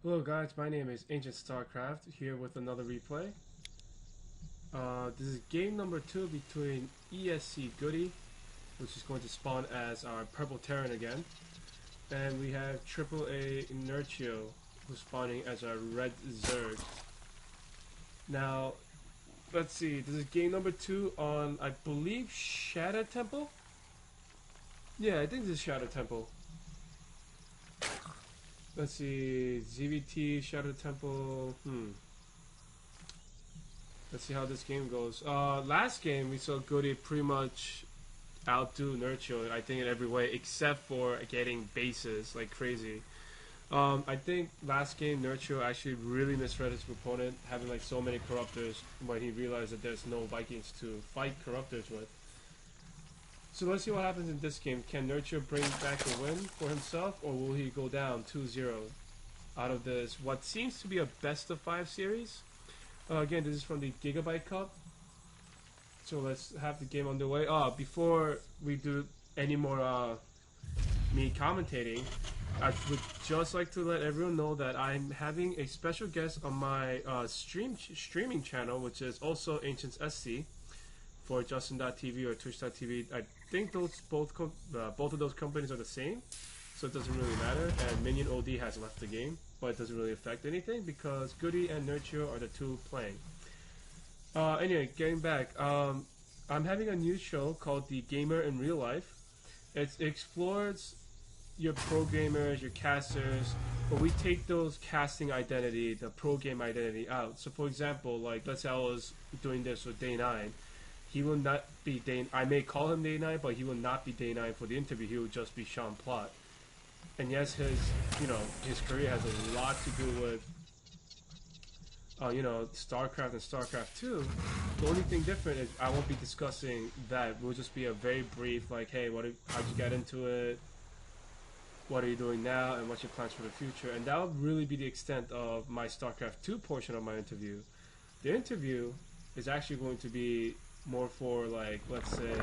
Hello guys, my name is Ancient StarCraft, here with another replay. This is game number 2 between ESCGoody, which is going to spawn as our Purple Terran again, and we have aAaNerchio, who's spawning as our Red Zerg. Now, let's see, this is game number 2 on, I believe, Shadow Temple? Yeah, I think this is Shadow Temple. Let's see, ZVT, Shadow Temple, Let's see how this game goes. Last game we saw Goody pretty much outdo Nerchio, I think, in every way, except for getting bases like crazy. I think last game Nerchio actually really misread his opponent, having like so many corruptors when he realized that there's no Vikings to fight corruptors with. So let's see what happens in this game. Can Nerchio bring back a win for himself, or will he go down 2-0 out of this, what seems to be a best of 5 series? Again, this is from the Gigabyte Cup. So let's have the game underway. Before we do any more me commentating, I would just like to let everyone know that I'm having a special guest on my streaming channel, which is also Ancients SC, for Justin.tv or Twitch.tv. I think those both of those companies are the same, so it doesn't really matter. And Minion OD has left the game, but it doesn't really affect anything because Goody and Nerchio are the two playing. Anyway, getting back, I'm having a new show called The Gamer in Real Life. It explores your pro gamers, your casters, but we take those casting identity, the pro game identity out. So for example, like let's say I was doing this with Day 9. He will not be Day. I may call him Day 9, but he will not be Day 9 for the interview. He will just be Sean Plott. And yes, his career has a lot to do with StarCraft and StarCraft 2. The only thing different is I won't be discussing that. It will just be a very brief, like, hey, how'd you get into it? What are you doing now? And what's your plans for the future? And that would really be the extent of my StarCraft 2 portion of my interview. The interview is actually going to be more for, like, let's say,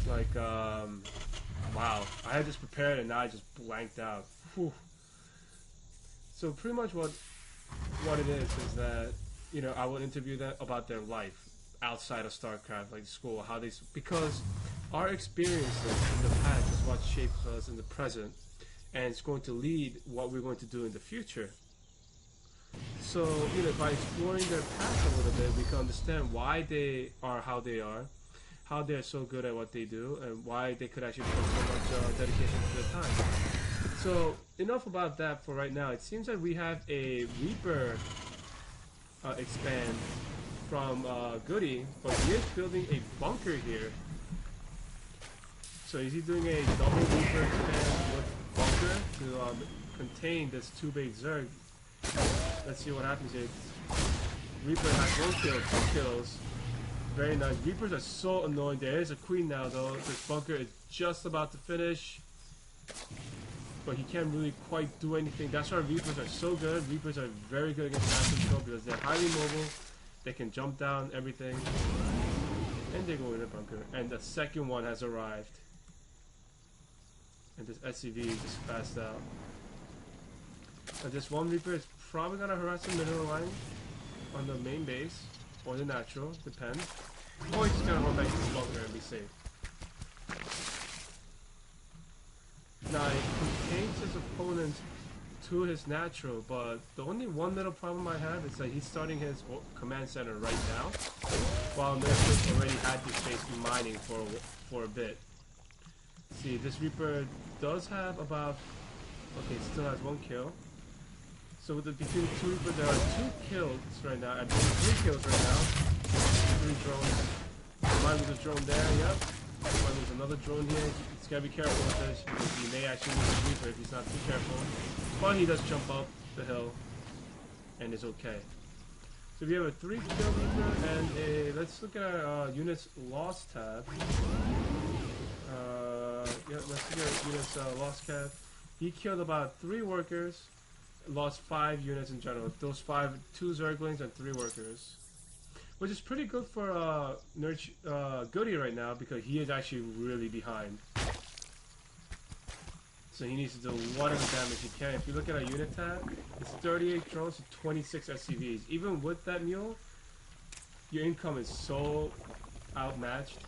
like, wow, I had this prepared and now I just blanked out. Whew. So pretty much what it is that, I will interview them about their life outside of StarCraft, like school, how they, because our experiences in the past is what shapes us in the present, and it's going to lead what we're going to do in the future. So, by exploring their past a little bit, we can understand why they are how they are, how they're so good at what they do, and why they could actually put so much dedication to their time. So, enough about that for right now. It seems that we have a Reaper expand from Goody, but he is building a bunker here. So is he doing a double Reaper expand with bunker to contain this 2-base Zerg? Let's see what happens here. Reaper has 1 kill, 2 kills. Very nice. Reapers are so annoying. There is a queen now though. This bunker is just about to finish, but he can't really quite do anything. That's why Reapers are so good. Reapers are very good against mass control because they're highly mobile. They can jump down everything, and they go in the bunker. And the second one has arrived, and this SCV just passed out. This one Reaper is probably gonna harass the middle line on the main base, or the natural, depends. Or he's just gonna run back to the bunker and be safe. Now, he contains his opponent to his natural, but the only one little problem I have is that he's starting his command center right now, while Nerchio already had this base mining for a bit. See, this Reaper does have about, okay, still has 1 kill. So with between the 2 Reapers, there are 2 kills right now. I believe 3 kills right now. 3 drones. Might lose a drone there, yep. Might lose another drone here. He's gotta be careful with this because he may actually lose a Reaper if he's not too careful. But he does jump up the hill and is okay. So we have a 3-kill Reaper and a, let's look at our units lost tab. Yeah, let's look at units lost tab. He killed about 3 workers. Lost 5 units in general. Those 5, 2 Zerglings and 3 workers, which is pretty good for Goody right now because he is actually really behind. So he needs to do whatever damage he can. If you look at our unit tab, it's 38 drones to 26 SCVs. Even with that mule, your income is so outmatched.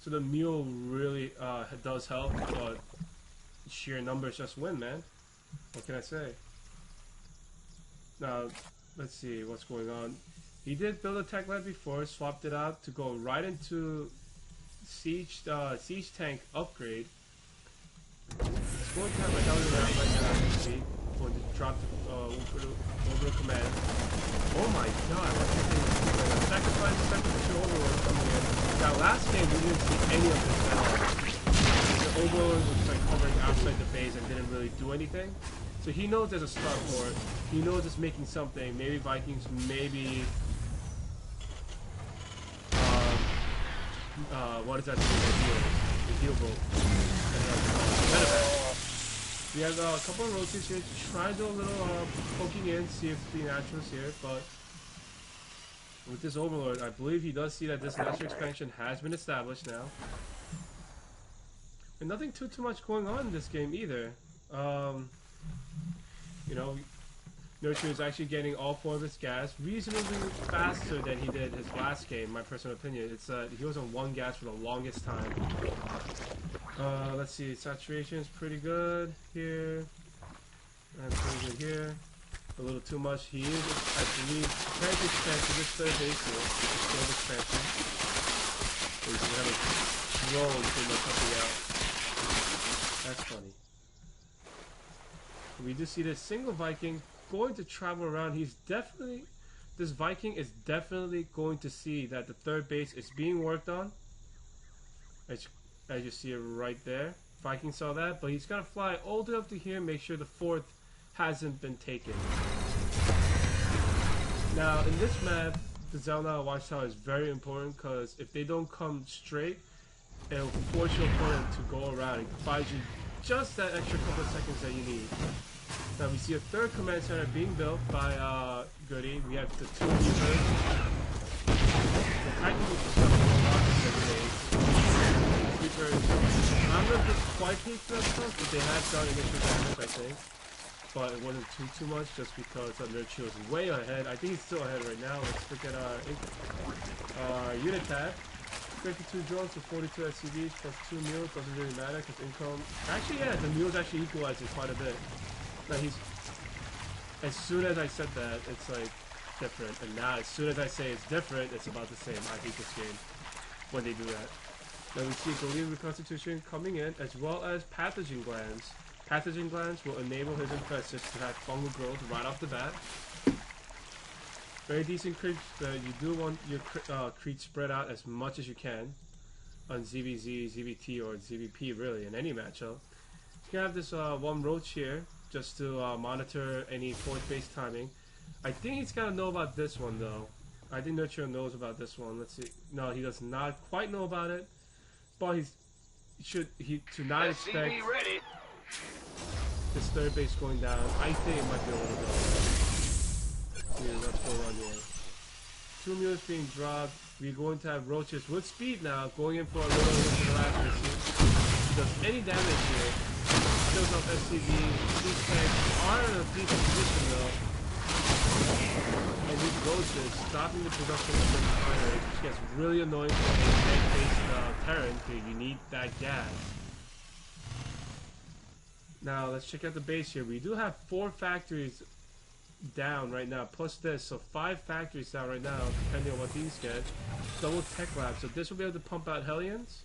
So the mule really does help, but sheer numbers just win, man. What can I say? Now, let's see what's going on. He did build a tech lab before, swapped it out to go right into siege tank upgrade. It's going to have a Hellion out right now, actually. Going to drop the over command. Oh my god, what's happening? Sacrifice second overlord coming in. Now last game we didn't see any of this at all. The overlord was like hovering outside the base and didn't really do anything. So he knows there's a start for it. He knows it's making something. Maybe Vikings, maybe what is that thing? The heal bolt. We have a couple of roaches here. Try to do a little poking in, see if the natural's here, but with this overlord, I believe he does see that this natural expansion has been established now. And nothing too much going on in this game either. You know, Nerchio is actually getting all 4 of his gas reasonably faster than he did his last game, my personal opinion. It's he was on 1 gas for the longest time. Let's see, saturation is pretty good here. And pretty good here. A little too much. He is, I believe, trying to expand to this third base here. This expansion. So you can have a drone pretty much helping out. That's funny. We do see this single Viking going to travel around. He's definitely, this Viking is definitely going to see that the third base is being worked on. As you see it right there. Viking saw that, but he's got to fly all the way up to here and make sure the 4th hasn't been taken. Now, in this map, the Zelda Watchtower is very important because if they don't come straight, it'll force your opponent to go around and provide you just that extra couple of seconds that you need. Now we see a 3rd command center being built by Goody. We have the 2 Reapers. The Titan is stuff going on in the base. Reapers, I don't know if it's quite peaked for themselves, but they have done initial damage, I think. But it wasn't too much just because Anerchio is way ahead. I think he's still ahead right now. Let's look at our unit tab. 52 drones to 42 SCVs plus 2 mules. Doesn't really matter because income. Actually, yeah, the mules actually equalizes quite a bit. Now he's. As soon as I said that, it's like different, and now as soon as I say it's different, it's about the same. I hate this game when they do that. Now we see Galil reconstitution coming in, as well as pathogen glands. Pathogen glands will enable his infestors to have fungal growth right off the bat. Very decent creeps. You do want your creeps spread out as much as you can on ZVZ, ZVT, or ZVP really in any matchup. You can have this 1 roach here just to monitor any 4th base timing. I think he's gotta know about this one though. I think Nerchio knows about this one. Let's see. No, he does not quite know about it, but he to not expect this 3rd base going down. I think it might be a little bit. Here, what's going on here? 2 mules being dropped. We're going to have roaches with speed now, going in for a little interaction. Does any damage here? Kills off SCV. These tanks are in a decent position though. And these roaches stopping the production of the fire, which gets really annoying for a tank-based Terran because you need that gas. Now let's check out the base here. We do have 4 factories down right now, plus this, so 5 factories down right now, depending on what these get. Double tech lab, so this will be able to pump out Hellions,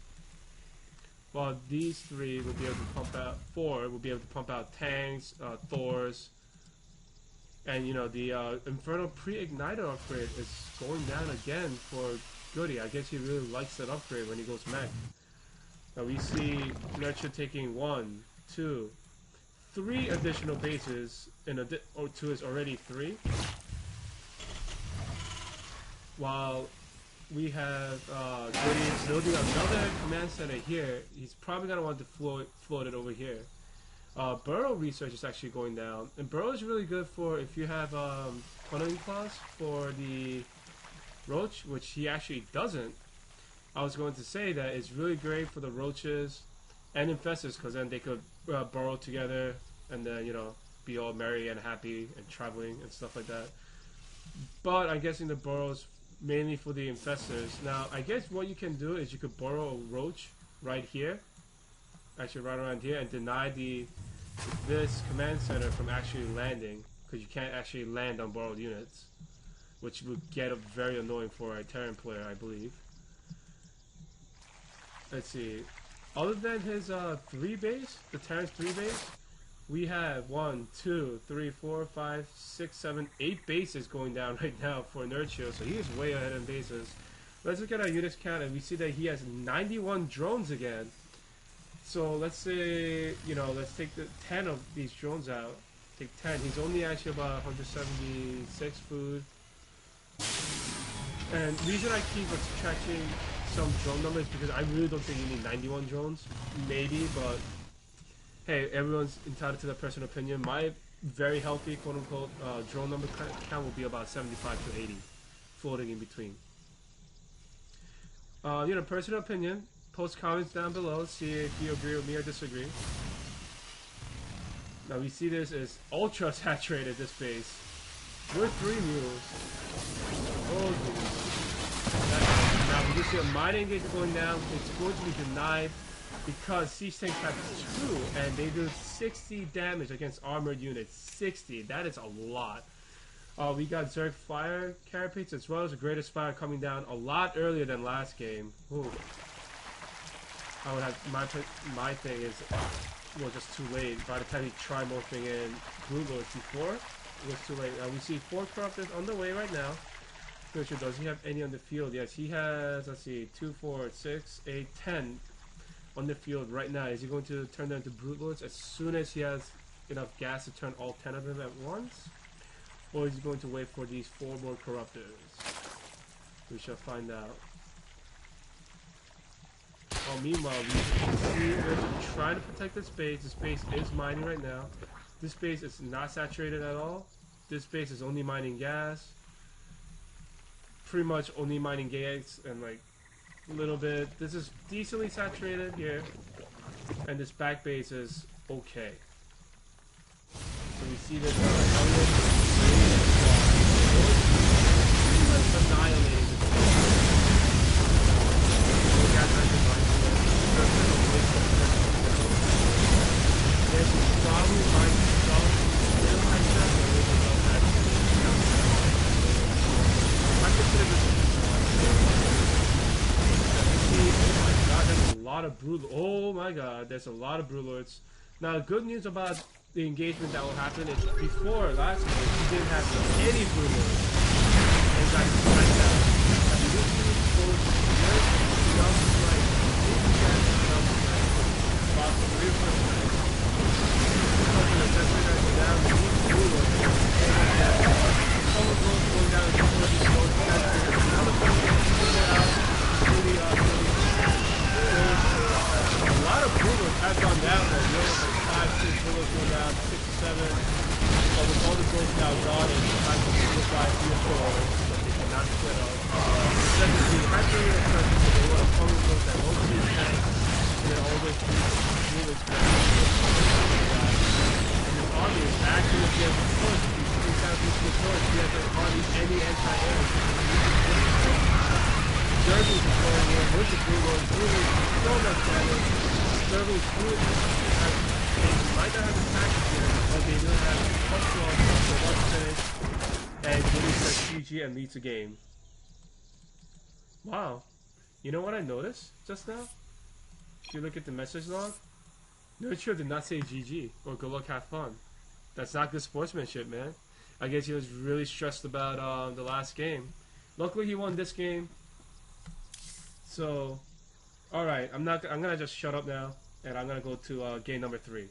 while these 3 will be able to pump out, 4 will be able to pump out tanks, Thors, and you know, the Infernal Pre-Igniter upgrade is going down again for Goody. I guess he really likes that upgrade when he goes mech. Now we see Nerchio taking 1, 2, 3 additional bases, or 2 is already 3. While we have Goody building another command center here, he's probably going to want to float it over here. Burrow research is actually going down, and Burrow is really good for if you have tunneling claws for the roach, which he actually doesn't. I was going to say that it's really great for the roaches and infestors because then they could burrow together and then, you know, be all merry and happy and traveling and stuff like that. But I'm guessing the burrows mainly for the infestors. Now, I guess what you can do is you could burrow a roach right here, actually right around here, and deny this command center from actually landing, because you can't actually land on borrowed units, which would get very annoying for a Terran player, I believe. Let's see. Other than his 3 base, the Terran's 3 base, we have 1, 2, 3, 4, 5, 6, 7, 8 bases going down right now for aAaNerchio, so he is way ahead in bases. Let's look at our units count, and we see that he has 91 drones again. So let's say, you know, let's take the 10 of these drones out. Take 10. He's only actually about 176 food. And the reason I keep subtracting some drone numbers because I really don't think you need 91 drones. Maybe, but hey, everyone's entitled to their personal opinion. My very healthy, quote-unquote, drone number count will be about 75 to 80, floating in between. You know, personal opinion. Post comments down below, see if you agree with me or disagree. Now we see this is ultra saturated, this base. We're 3 mules. Oh geez. Now we just see a mining engagement going down. It's going to be denied because siege tanks have 2 and they do 60 damage against armored units. 60, that is a lot. We got Zerg fire carapaces as well as the greatest fire coming down a lot earlier than last game. Ooh. I would have my thing is well just too late. By the time you try morphing in Blue Lords before, it was too late. We see 4 corruptors on the way right now. Which does he have any on the field? Yes, he has. Let's see, 2, 4, 6, 8, 10 on the field right now. Is he going to turn them into Brute Lords as soon as he has enough gas to turn all 10 of them at once, or is he going to wait for these 4 more corruptors? We shall find out. Oh, meanwhile, we see we're trying to protect this base. This base is mining right now. This base is not saturated at all. This base is only mining gas. Pretty much only mining gas and like a little bit. This is decently saturated here. And this back base is okay. So we see this annihilating this base. There's probably like some real high stuff that we don't know I consider this oh my god, there's a lot of Brood. Oh my god, there's a lot of Brood Lords. Now the good news about the engagement that will happen is before last game he didn't have any Brood Lords. And got sniped out. Now you see those jump like about 3 or 4 times. A lot of Brewers have gone down though. You know, like 5, 6 Brewers go down, 6 to 7. But with all the goals now gone, it's time to simplify 3 or 4 so they cannot split up. Secondly, hyper-real presence, so they want to follow those that won't see tanks. And then all those Brewers back. Army is actually against the force. He's got to be the force. He hasn't hardly any anti-air. Derby is going in with the Blue Lords. Blue Lords so much damage. Derby is good. They might not have attacks here, but they do have punch launch for 1 finish. And Goody says GG and leads the game. Wow. You know what I noticed just now? If you look at the message log, aAaNerchio did not say GG or good luck, have fun. That's not good sportsmanship, man. I guess he was really stressed about the last game. Luckily, he won this game. So, all right, I'm gonna just shut up now, and I'm gonna go to game number 3.